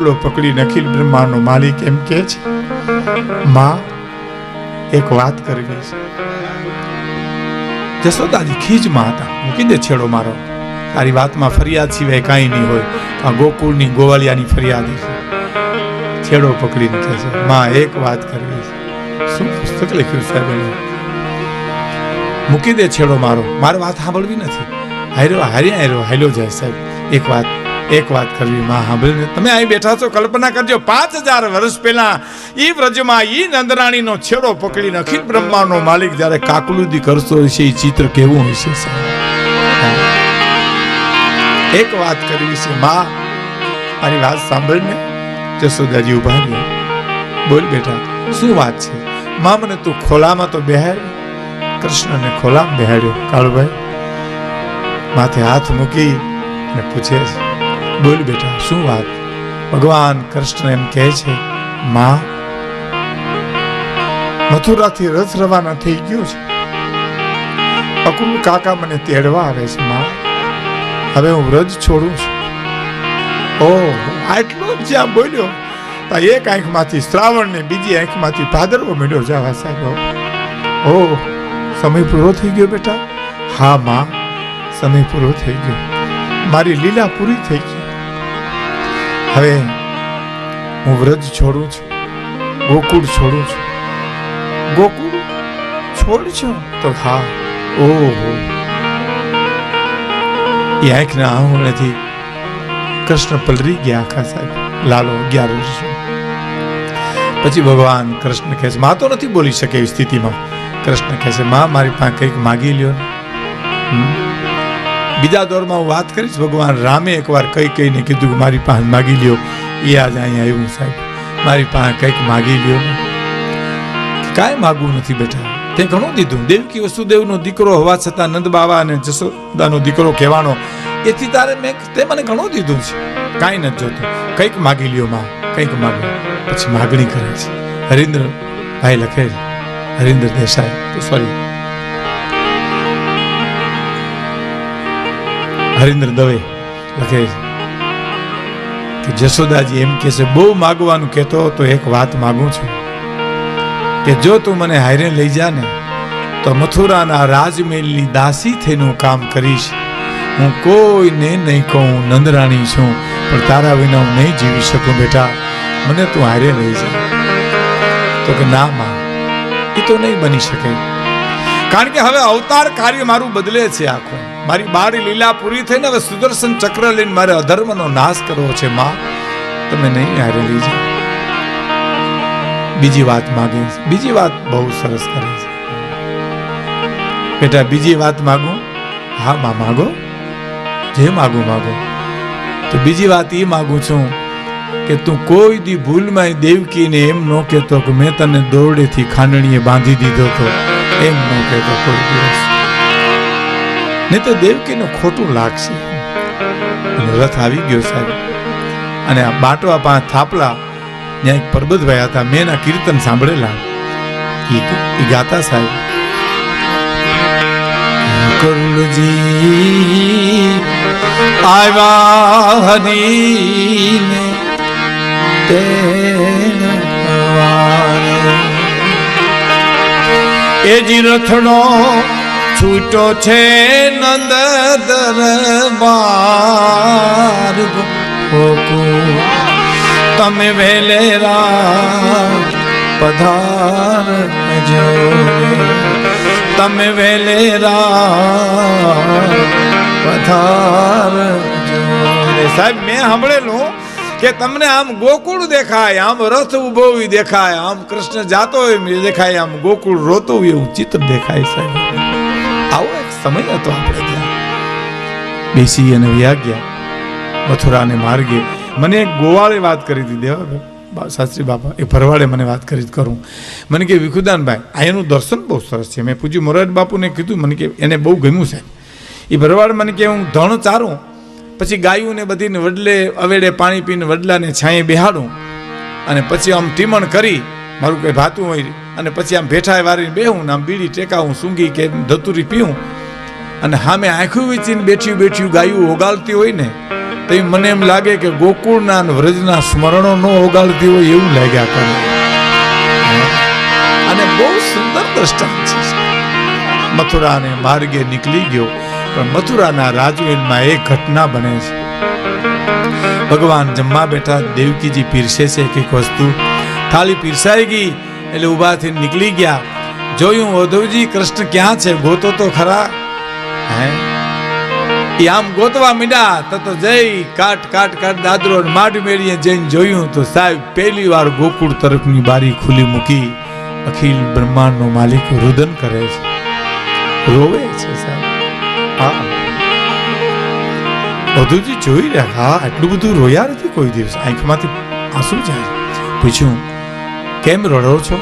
પકડી અખિલ બ્રહ્માંડનો માલિક એમ કહે છે, માં એક વાત કરવી છે. જશોદાજી ખીજમાં હતા. મૂકી દે છેડો મારો, તારી વાતમાં ફરિયાદ સિવાય કાંઈ નહીં હોય. આ ગોકુળની ગોવાળિયાની ફરિયાદ છે. છેડો પકડીને કહે છે, માં એક વાત કરવી છે. શું પુસ્તક લખ્યું સાહેબ? મૂકી દે છેડો મારો, મારી વાત સાંભળવી નથી. હાલ્યો જાય સાહેબ. એક વાત કરવી માં, સાંભળીને તમે અહીં બેઠા છો. કલ્પના કરજો 5000 વર્ષ પહેલા ઈ વ્રજમાં ઈ નંદરાણીનો છેડો પકડીને અખિલ બ્રહ્માંડનો માલિક જ્યારે કાકલુદી કરતો હશે, એ ચિત્ર કેવું હશે સાહેબ? એક વાત કરવી છે માં, મારી વાત સાંભળને. જશોદાજી ઉભા રહ્યા. બોલ બેટા, શું વાત છે? માં મને તું ખોલામાં તો બેહાડ. કૃષ્ણને ખોલામાં બેહાડ્યો. કાળુભાઈ માથે હાથ મૂકી અને પૂછે છે, બોલ બેટા શું વાત? ભગવાન કૃષ્ણ એમ કહે છે, માં મથુરાથી રથ રવાના થઈ ગયો છે. અકુલ કાકા મને તેડવા આવે છે. માં હવે હું વ્રજ છોડું છું. ઓહ, આટલું જ જ્યાં બોલ્યો એક આંખમાંથી શ્રાવણ ને બીજી આંખમાંથી ભાદરવો મળ્યો જવા સાહેબ. ઓહ, સમય પૂરો થઈ ગયો બેટા? હા માં, સમય પૂરો થઈ ગયો. મારી લીલા પૂરી થઈ ગઈ. હવે હું વ્રજ છોડું છું, ગોકુળ છોડું છું. ગોકુળ છોડજો? તો હા. ઓહો, એ આંખના આંખોથી કૃષ્ણ પલરી ગયા આખા સાહેબ. લાલો 11 વર્ષ પછી ભગવાન કૃષ્ણ કહે છે, માં તો નથી બોલી શકે એવી સ્થિતિમાં. કૃષ્ણ કહે છે, માં મારી પાસે કંઈક માગી લ્યો ને. બીજા દોરમાં હું વાત કરીશ. ભગવાન રામે એકવાર કહીને કીધું કે મારી પાસે માગી લ્યો. એ આજ અહીંયા આવ્યું સાહેબ, મારી પાસે કંઈક માગી લ્યો ને. કાંઈ માગવું નથી બેટા, તે ઘણું દીધું. દેવકી વસુદેવનો દીકરો હોવા છતાં નંદ બાવા અને જશોદાનો દીકરો કહેવાનો, એથી તારે તે મને ઘણું દીધું છે. કાંઈ નથી જોતું, કંઈક માગી લ્યો માં, કંઈક માગો. પછી માગણી કરે છે. હરિન્દ્ર ભાઈ લખે છે, હરિન્દ્ર દેસાઈ, સોરી હરિન્દ્ર દવે લખે છે કે જશોદાજી એમ કહે છે, બહુ માગવાનું કહેતો તો એક વાત માગું છું કે જો તું મને હારે લઈ જા ને તો મથુરાના રાજમહેલની દાસી થઈને હું કામ કરીશ. હું કોઈને નહીં કહું નંદરાણી છું, પણ તારા વિના હું નહીં જીવી શકું. બેટા મને તું હારે લઈ જા. તો કે ના માં, એ તો નહીં બની શકે, કારણ કે હવે અવતાર કાર્ય મારું બદલે છે આખું. મારી બાળ લીલા પૂરી થઈને હવે સુદર્શન ચક્ર લઈને મારે અધર્મનો નાશ કરવો છે. માં તમે નહીં હારે લઈ જાઓ. બીજી વાત માગે છે. બીજી વાત બહુ સરસ કરે છે. બેટા બીજી વાત માગું? હા માં માગો, જે માગું માગો. તો બીજી વાત એ માગું છું કે તું કોઈ દી ભૂલમાં દેવકીને એમ ન કહેતો કે મેં તને દોરડેથી ખાંડણીએ બાંધી દીધો તો. એમ ન કહેતો કોઈ દિવસ, નહીં તો દેવકીનું ખોટું લાગશે. અને રથ આવી ગયો સાહેબ. અને આ બાટવા પાંચ થાપલા ત્યાં એક પરબતભાઈ હતા, મેં એના કીર્તન સાંભળેલા. એ ગાતા સાહેબ, કરુણજી આવ્યા હરીને એ જી રથડો છૂટો છે નંદ દરબાર. તમે વેલેરા પધારજો, તમે વેલેરા પધારજો. સાહેબ મેં સાંભળેલું કે તમને આમ ગોકુળ દેખાય, આમ રથ ઉભો દેખાય, આમ કૃષ્ણ જાતો હોય દેખાય, આમ ગોકુળ રોતો હોય એવું ચિત્ર દેખાય સાહેબ. આવો એક સમય હતો આપણે ત્યાં બેસી અને વ્યા ગયા મથુરાને માર્ગે. મને એક ગોવાળે વાત કરી હતી, દેવા શાસ્ત્રી બાપા, એ ભરવાડે મને વાત કરી કરું. મને કે વિખુદાનભાઈ અહીંયાનું દર્શન બહુ સરસ છે. મેં પૂછ્યું મોરારી બાપુને કીધું, મને કે એને બહુ ગમ્યું સાહેબ. એ ભરવાડ મને કે હું ધણ ચારું, પછી ગાયું ને બધીને વડલે અવેડે પાણી પીને વડલાને છાંયે બેહાડું, અને પછી આમ ટીમણ કરી મારું કંઈ ભાતું હોય, અને પછી આમ ભેઠાએ વારીને બેહું ને આમ બીડી ટેકાવું, સૂંઘી કે ધતુરી પીવું, અને સામે આંખું વીચીને બેઠ્યું ગાયું ઓગાળતી હોય ને તો મને એમ લાગે કે ગોકુળના અને વ્રજના સ્મરણો ન ઓગાળતી હોય એવું લાગ્યા કરે. અને બહુ સુંદર દ્રષ્ટાંત છે. મથુરાને માર્ગે નીકળી ગયો, પણ મથુરાના રાજમહેલમાં એક ઘટના બને છે. ભગવાન જમવા બેઠા, દેવકીજી પીરસે છે કંઈક વસ્તુ, થાળી પીરસાઈ ગઈ એટલે ઊભા થઈને નીકળી ગયા. જોયું ઉદ્ધવજી કૃષ્ણ ક્યાં છે, ગોતો તો ખરા. હે આમ ગોતવા મીડા તો જઈ કાટ કાટ કાટ દાદરો માડ મેળીએ જઈને જોયું તો સાહેબ પહેલી વાર ગોકુળ તરફની બારી ખુલ્લી મૂકી અખિલ બ્રહ્માંડનો માલિક રુદન કરે છે, રોવે છે સાહેબ. હા ઉદ્ધવજી જોઈ રહ્યા, હા આટલું બધું રોયા નથી કોઈ દિવસ, આંખમાંથી આંસુ જાય. પૂછ્યું કેમ રડો છો?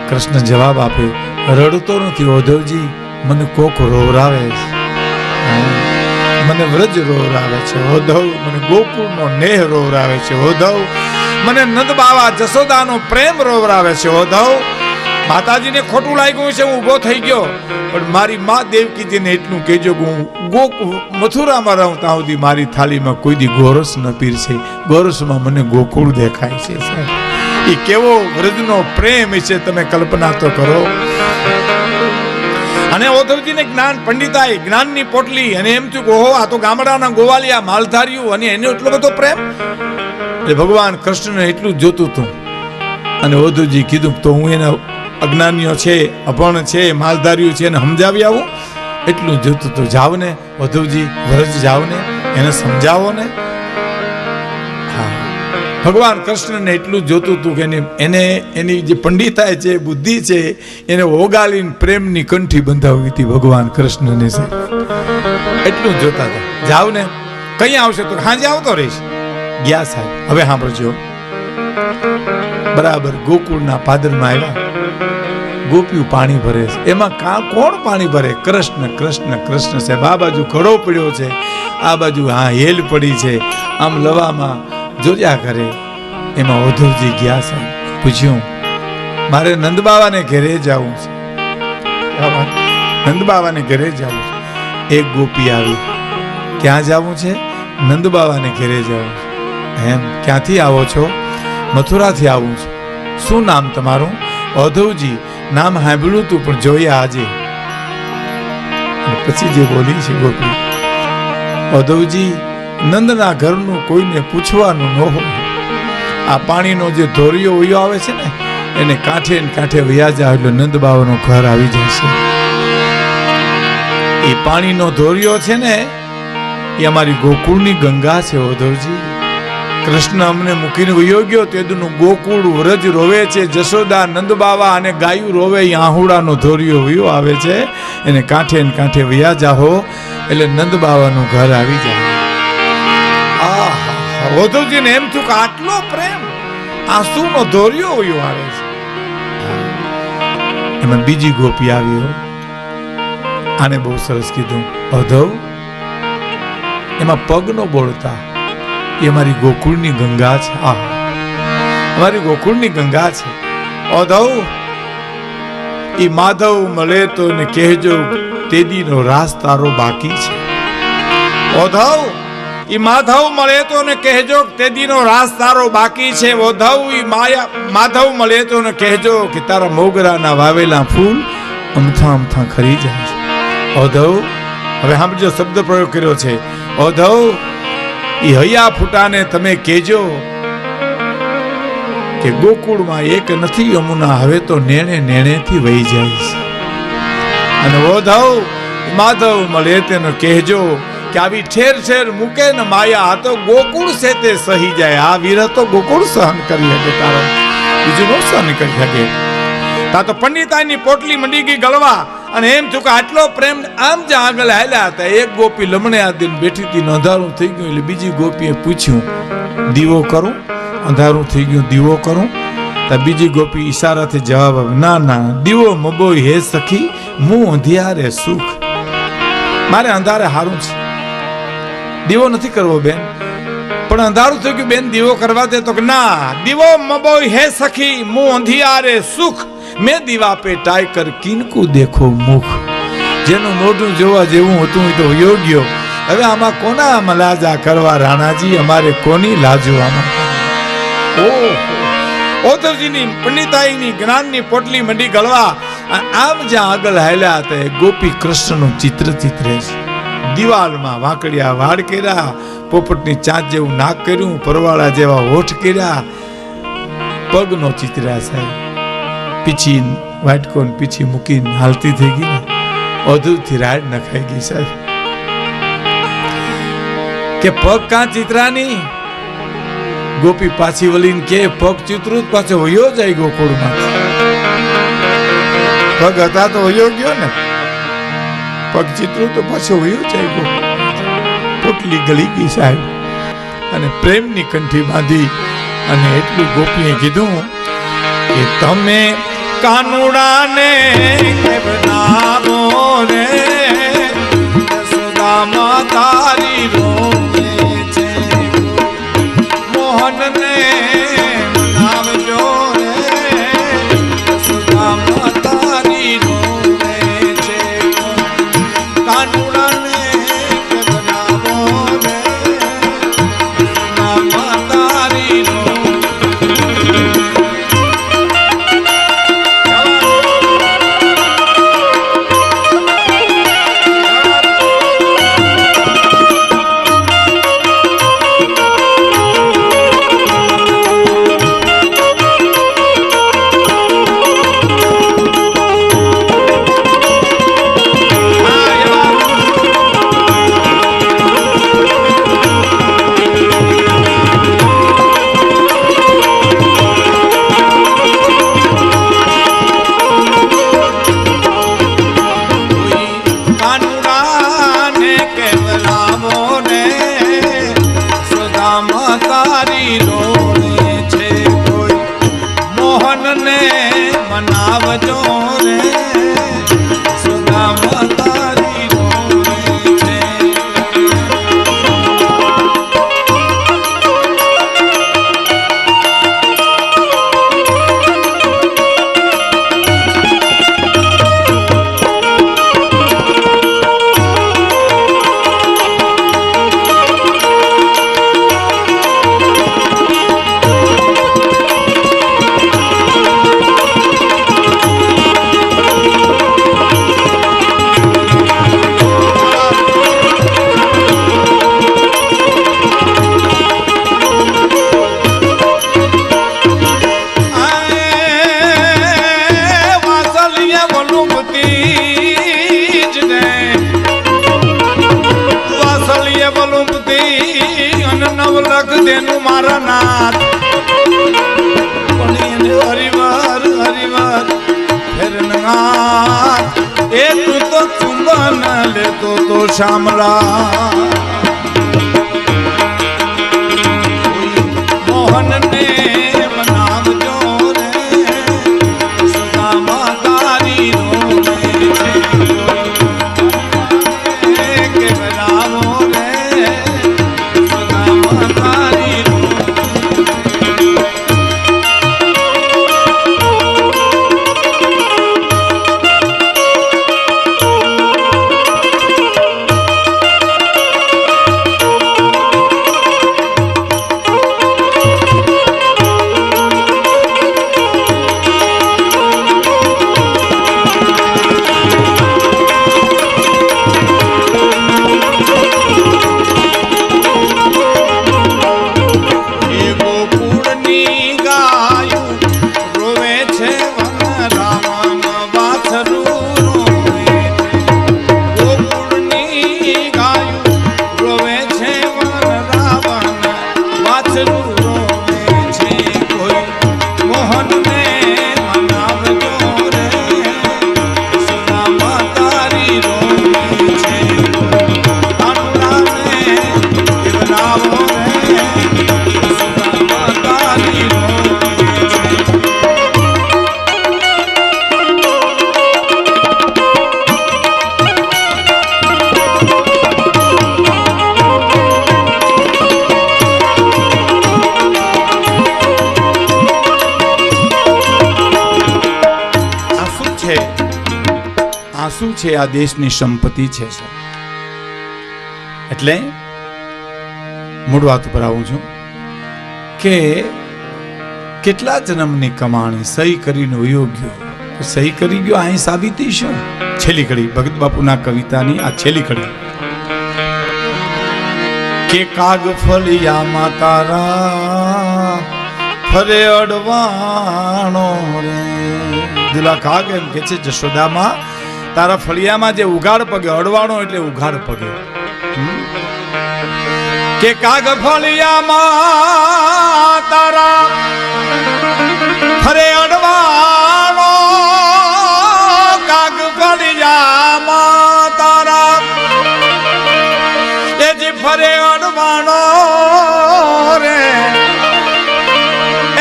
કૃષ્ણ જવાબ આપે, રડતો નથી ઉદ્ધવજી, મને કોક રોવરાવે છે, મને વ્રજ રોવરાવે છે ઉદ્ધવ, મને ગોકુળનો નેહ રોવરાવે છે ઉદ્ધવ, મને નંદ બાવા જશોદાનો પ્રેમ રોવરાવે છે ઉદ્ધવ. માતાજીને ખોટું લાગ્યું છે, હું ઊભો થઈ ગયો, પણ મારી મા દેવકીજીને એટલું કહેજો કે હું મથુરામાં રહું ત્યાં સુધી મારી થાળીમાં કોઈ દી ગોરસ ન પીરસે. ગોરસમાં મને ગોકુળ દેખાય છે સાહેબ. એ કેવો વ્રજનો પ્રેમ છે, તમે કલ્પના તો કરો. અને ઉદ્ધવજીને જ્ઞાન પંડિતાઈ, જ્ઞાનની પોટલી, અને એમ થયું ઓહો આ તો ગામડાના ગોવાલિયા માલધાર્યું, અને એનો એટલો બધો પ્રેમ. એટલે ભગવાન કૃષ્ણને એટલું જ જોતું હતું. અને ઉદ્ધવજી કીધું તો હું એને અજ્ઞાનીઓ છે, અભણ છે, માલધાર્યું છે એને સમજાવી આવું, એટલું જોતું તો. જાવ ને ઉદ્ધવજી, વ્રજ જાવ ને, એને સમજાવો ને. હા ભગવાન કૃષ્ણને એટલું જ જોતું હતું કે એને એની જે પંડિતાઈ છે, બુદ્ધિ છે, એને ઓગાળીને પ્રેમની કંઠી બંધાવી હતી ભગવાન કૃષ્ણને સાહેબ. એટલું જ જોતા હતા. જાવ ને, કઈ આવશે તો હાજે આવતો રહીશ. ગયા સાહેબ. હવે સાંભળજો, બરાબર ગોકુળના પાદરમાં આવ્યા, ગોપીઓ પાણી ભરે છે. એમાં કોણ પાણી ભરે? કૃષ્ણ કૃષ્ણ કૃષ્ણ સાહેબ. આ બાજુ ઘડો પડ્યો છે, આ બાજુ હા હેલ પડી છે, આમ લવામાં જોયા કરે. એમાં ઉદ્ધવજી ગયા સાહેબ. પૂછ્યું મારે નંદ બાવાને ઘરે જવું છે, નંદ બાવાને ઘરે જવું છે. એક ગોપી આવી, ક્યાં જવું છે? નંદ બાવાને ઘરે જવું છે. એમ ક્યાંથી આવો છો? મથુરાથી આવું છું. શું નામ તમારું? ઉદ્ધવજી. નામ સાંભળ્યું તું પણ જોયા આજે. પછી જે બોલી છે ગોપી, ઉદ્ધવજી નંદના ઘરનું કોઈને પૂછવાનું ન હોય. આ પાણીનો જે ધોરિયો વયો આવે છે ને, એને કાંઠે ને કાંઠે વયા જાય એટલે નંદ બાવાનું ઘર આવી જશે. એ પાણીનો ધોરિયો છે ને, એ અમારી ગોકુળની ગંગા છે ઉદ્ધવજી. કૃષ્ણ અમને મૂકીને વયો ગયો તેદુનું ગોકુળ વ્રજ રોવે છે, જશોદા નંદ બાવા અને ગાયું રોવે. આહુડાનો ધોરિયો વયો આવે છે, એને કાંઠે ને કાંઠે વયા જાહો એટલે નંદ બાવાનું ઘર આવી જાય. ઉદ્ધવજીને એમ થયું કે આટલો પ્રેમ, આંસુનો ધોરિયો વયો આવે છે. એમાં બીજી ગોપી આવી, આને બહુ સરસ કીધું, ઉદ્ધવ એમાં પગ નો બોળતા, એ અમારી ગોકુળની ગંગા છે. આ અમારી ગોકુળની ગંગા છે. ઉદ્ધવ એ માધવ મળે તો એને કહેજો તેદીનો રાસ તારો બાકી છે. ઉદ્ધવ એ માધવ મળે તો એને કહેજો તેદીનો રાસ તારો બાકી છે. ઉદ્ધવ એ માધવ મળે તો એને કહેજો કે તારા મોગરાના વાવેલા ફૂલ અમથા અમથા ખરી જાય છે. ઉદ્ધવ હવે સાંભળજો, શબ્દ પ્રયોગ કર્યો છે. ઉદ્ધવ એ હૈયા ફૂટાને તમે કહેજો કે ગોકુળમાં એક નથી યમુના, હવે તો નેણે નેણેથી વહી જાય છે. અને ઉદ્ધવ માધવ મળે તેને કહેજો કે આવી ઠેર ઠેર મૂકે ને માયા, આ તો ગોકુળ છે તે સહી જાય. આ વીર તો ગોકુળ સહન કરી શકે, તારો બીજું નો સહન કરી શકે. તા તો પંડિતાઈની પોટલી મંડી ગઈ ગળવા, અને એમ થયું કે આટલો પ્રેમ. આમ જ આગળ હાલ્યા હતા, એક ગોપી લમણે આ દિન બેઠી હતી, અંધારું થઈ ગયું એટલે બીજી ગોપીએ પૂછ્યું દીવો કરું? અંધારું થઈ ગયું, દીવો કરું? તો બીજી ગોપી ઈશારાથી જવાબ આપે, ના ના દીવો મબોય હે સખી, મું અંધિયારે સુખ. મારે અંધારે હારું છે, દીવો નથી કરવો બેન. પણ અંધારું થઈ ગયું બેન, દીવો કરવા દે. તો કે ના, દીવો મબોય હે સખી, મું અંધિયારે સુખ, મેં દીવા પે ટાઈ કર કિનકુ દેખો મુખ. જેનું મોઢું જોવા જેવું હતું તો યોગ્ય, હવે આમાં કોના મલાજા કરવા રાણાજી, અમારે કોની લાજો આમાં? ઓહો, ઓધવજીની પંડિતાઈની જ્ઞાનની પોટલી મંડી ગળવા. આમ જ્યાં આગળ હાલ્યા હતા ગોપી કૃષ્ણનું ચિત્ર ચિત્રે છે. દિવાલમાં વાંકડિયા વાળ કર્યા, પોપટની ચાંચ જેવું નાક કર્યું, પરવાળા જેવા હોઠ કર્યા, પગનો ચિત્ર્યા સાહેબ. પીછી વાટકો પીછી મૂકીને હાલતી થઈ ગઈ ને, અધૂરથી રાડ નખાઈ ગઈ સાહેબ. કે પગ કાં ચિત્રાની? ગોપી પાછી વળીને કે પગ ચિત્રું પાછો વયો જાય ગોકુળમાં. પગ હતા તો વયો ગયો ને, પગ ચિત્રું તો પાછો વયો જાય ગોકુળ. પોટલી ગળી ગઈ સાહેબ, અને પ્રેમની કંઠી બાંધી અને એટલું ગોપીએ કીધું કે તમે કાનુડાને બનાવો રે, યશોદામાં તારી રોવે છે, મોહનને મનાવજો રે, યશોદામાં તારી રોવે છે, કાનુડાને બનાવો રે, યશોદામાં તારી રોવે. મારા નાથ પણ હરિવાર હરિવાર ફેરનાથ, એ તું તો ચુંબન લેતો તો શામળા, મોહનને મનાવજો રે, સુદામા તારી રોવે છે, કે બનાવો રે, સુદામા તારી રોવે. આંસુ છે આ દેશની સંપત્તિ છે. એટલે મૂળ વાત ઉપર આવું છું કે કેટલા જન્મની કમાણી સહી કરીને યોગ્ય સહી કરી ગયો. અહીં સાબિતી શું? છેલ્લી કડી ભગત બાપુના કવિતાની આ છેલ્લી કડી કે કાગ ફળિયામાં તારા ફરે અડવાણો રે. દુલા કાગ એમ કે છે જશોદામાં તારા ફળિયામાં જે ઉઘાડ પગે અડવાણો એટલે ઉઘાડ પગે કે કાગ ફળિયામાં તારા ફરે અડવાણો કાગ ફળિયામાં તારા એ જે ફરે અડવાણો રે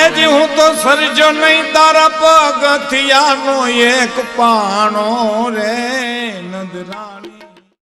એ જે હું તો સરજો નહીં તારા પગથિયાનો એક પાણો રે નંદરા